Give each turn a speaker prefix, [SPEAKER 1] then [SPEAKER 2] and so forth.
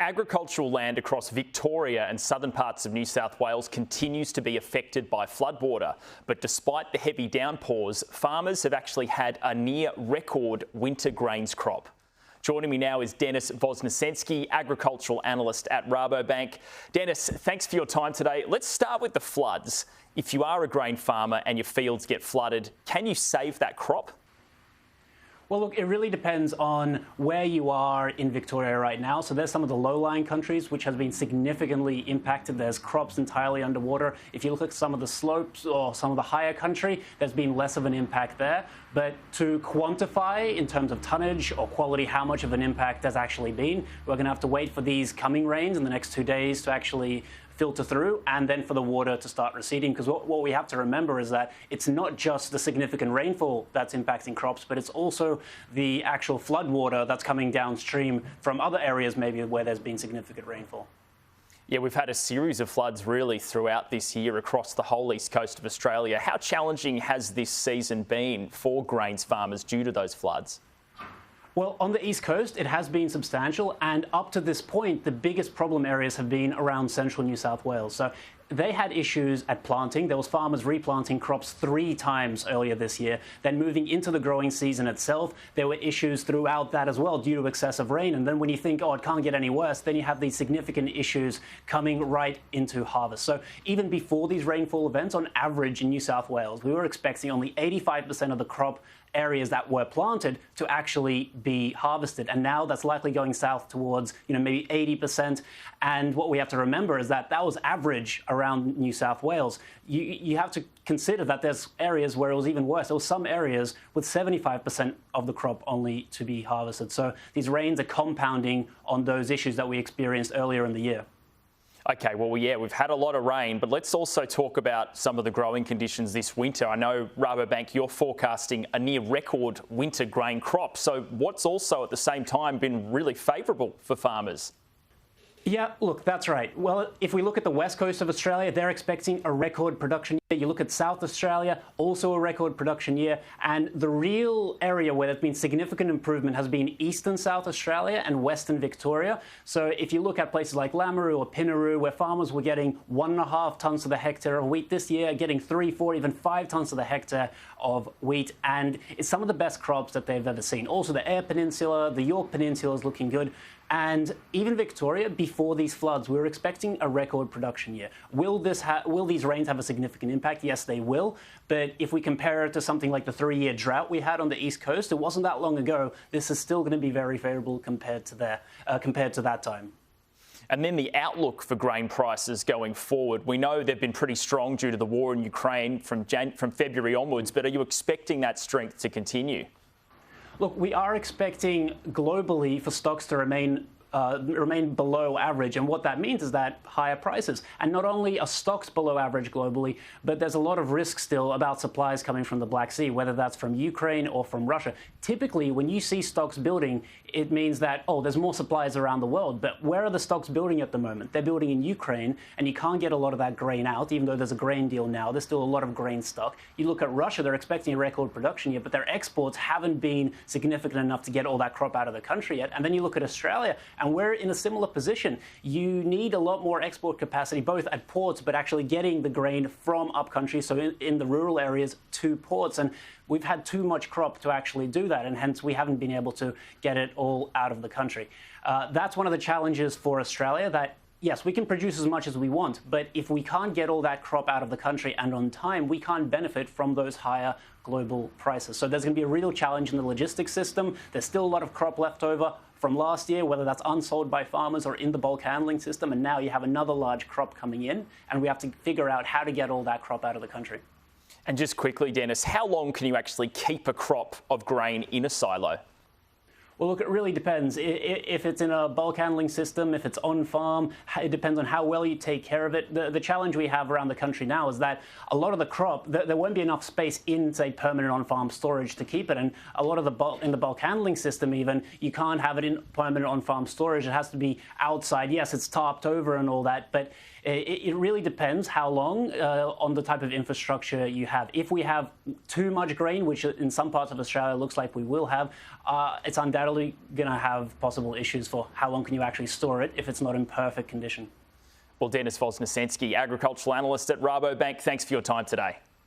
[SPEAKER 1] Agricultural land across Victoria and southern parts of New South Wales continues to be affected by floodwater. But despite the heavy downpours, farmers have actually had a near record winter grains crop. Joining me now is Dennis Voznesenski, agricultural analyst at Rabobank. Dennis, thanks for your time today. Let's start with the floods. If you are a grain farmer and your fields get flooded, can you save that crop?
[SPEAKER 2] Well, look, it really depends on where you are in Victoria right now. So there's some of the low-lying countries which has been significantly impacted. There's crops entirely underwater. If you look at some of the slopes or some of the higher country, there's been less of an impact there. But to quantify in terms of tonnage or quality how much of an impact there's actually been, we're going to have to wait for these coming rains in the next 2 days to actually filter through, and then for the water to start receding. Because what we have to remember is that it's not just the significant rainfall that's impacting crops, but it's also the actual flood water that's coming downstream from other areas maybe where there's been significant rainfall.
[SPEAKER 1] Yeah, we've had a series of floods really throughout this year across the whole east coast of Australia. How challenging has this season been for grains farmers due to those floods?
[SPEAKER 2] Well, on the East Coast, it has been substantial, and up to this point, the biggest problem areas have been around central New South Wales. So they had issues at planting. There was farmers replanting crops 3 times earlier this year. Then moving into the growing season itself, there were issues throughout that as well due to excessive rain. And then when you think, oh, it can't get any worse, then you have these significant issues coming right into harvest. So even before these rainfall events, on average in New South Wales, we were expecting only 85% of the crop areas that were planted to actually be harvested. And now that's likely going south towards, maybe 80%. And what we have to remember is that that was average around New South Wales. You have to consider that there's areas where it was even worse. There were some areas with 75% of the crop only to be harvested. So these rains are compounding on those issues that we experienced earlier in the year.
[SPEAKER 1] Okay, well, yeah, we've had a lot of rain, but let's also talk about some of the growing conditions this winter. I know, Rabobank, you're forecasting a near record winter grain crop. So what's also at the same time been really favourable for farmers?
[SPEAKER 2] Yeah, look, that's right. Well, if we look at the west coast of Australia, they're expecting a record production year. You look at South Australia, also a record production year. And the real area where there's been significant improvement has been eastern South Australia and western Victoria. So if you look at places like Lameroo or Pinnaroo, where farmers were getting 1.5 tonnes to the hectare of wheat this year, getting 3, 4, even 5 tonnes to the hectare of wheat. And it's some of the best crops that they've ever seen. Also, the Eyre Peninsula, the Yorke Peninsula is looking good. And even Victoria, before these floods, we were expecting a record production year. Will these rains have a significant impact? Yes, they will. But if we compare it to something like the 3-year drought we had on the East Coast, it wasn't that long ago. This is still going to be very favourable compared to that time.
[SPEAKER 1] And then the outlook for grain prices going forward. We know they've been pretty strong due to the war in Ukraine from February onwards, but are you expecting that strength to continue?
[SPEAKER 2] Look, we are expecting globally for stocks to remain below average. And what that means is that higher prices. And not only are stocks below average globally, but there's a lot of risk still about supplies coming from the Black Sea, whether that's from Ukraine or from Russia. Typically, when you see stocks building, it means that, oh, there's more supplies around the world. But where are the stocks building at the moment? They're building in Ukraine, and you can't get a lot of that grain out, even though there's a grain deal now. There's still a lot of grain stock. You look at Russia, they're expecting a record production year, but their exports haven't been significant enough to get all that crop out of the country yet. And then you look at Australia, and we're in a similar position. You need a lot more export capacity, both at ports, but actually getting the grain from upcountry, so in the rural areas, to ports. And we've had too much crop to actually do that, and hence we haven't been able to get it all out of the country. That's one of the challenges for Australia, that yes, we can produce as much as we want, but if we can't get all that crop out of the country and on time, we can't benefit from those higher global prices. So there's going to be a real challenge in the logistics system. There's still a lot of crop left over from last year, whether that's unsold by farmers or in the bulk handling system, and now you have another large crop coming in, and we have to figure out how to get all that crop out of the country.
[SPEAKER 1] And just quickly, Dennis, how long can you actually keep a crop of grain in a silo?
[SPEAKER 2] Well, look, it really depends. If it's in a bulk handling system, if it's on farm, it depends on how well you take care of it. The challenge we have around the country now is that a lot of the crop, there won't be enough space in, say, permanent on-farm storage to keep it. And a lot of in the bulk handling system even, you can't have it in permanent on-farm storage. It has to be outside. Yes, it's tarped over and all that, but it really depends how long on the type of infrastructure you have. If we have too much grain, which in some parts of Australia looks like we will have, it's undoubtedly undoubtedly going to have possible issues for how long can you actually store it if it's not in perfect condition.
[SPEAKER 1] Well, Dennis Voznesenski, agricultural analyst at Rabobank, thanks for your time today.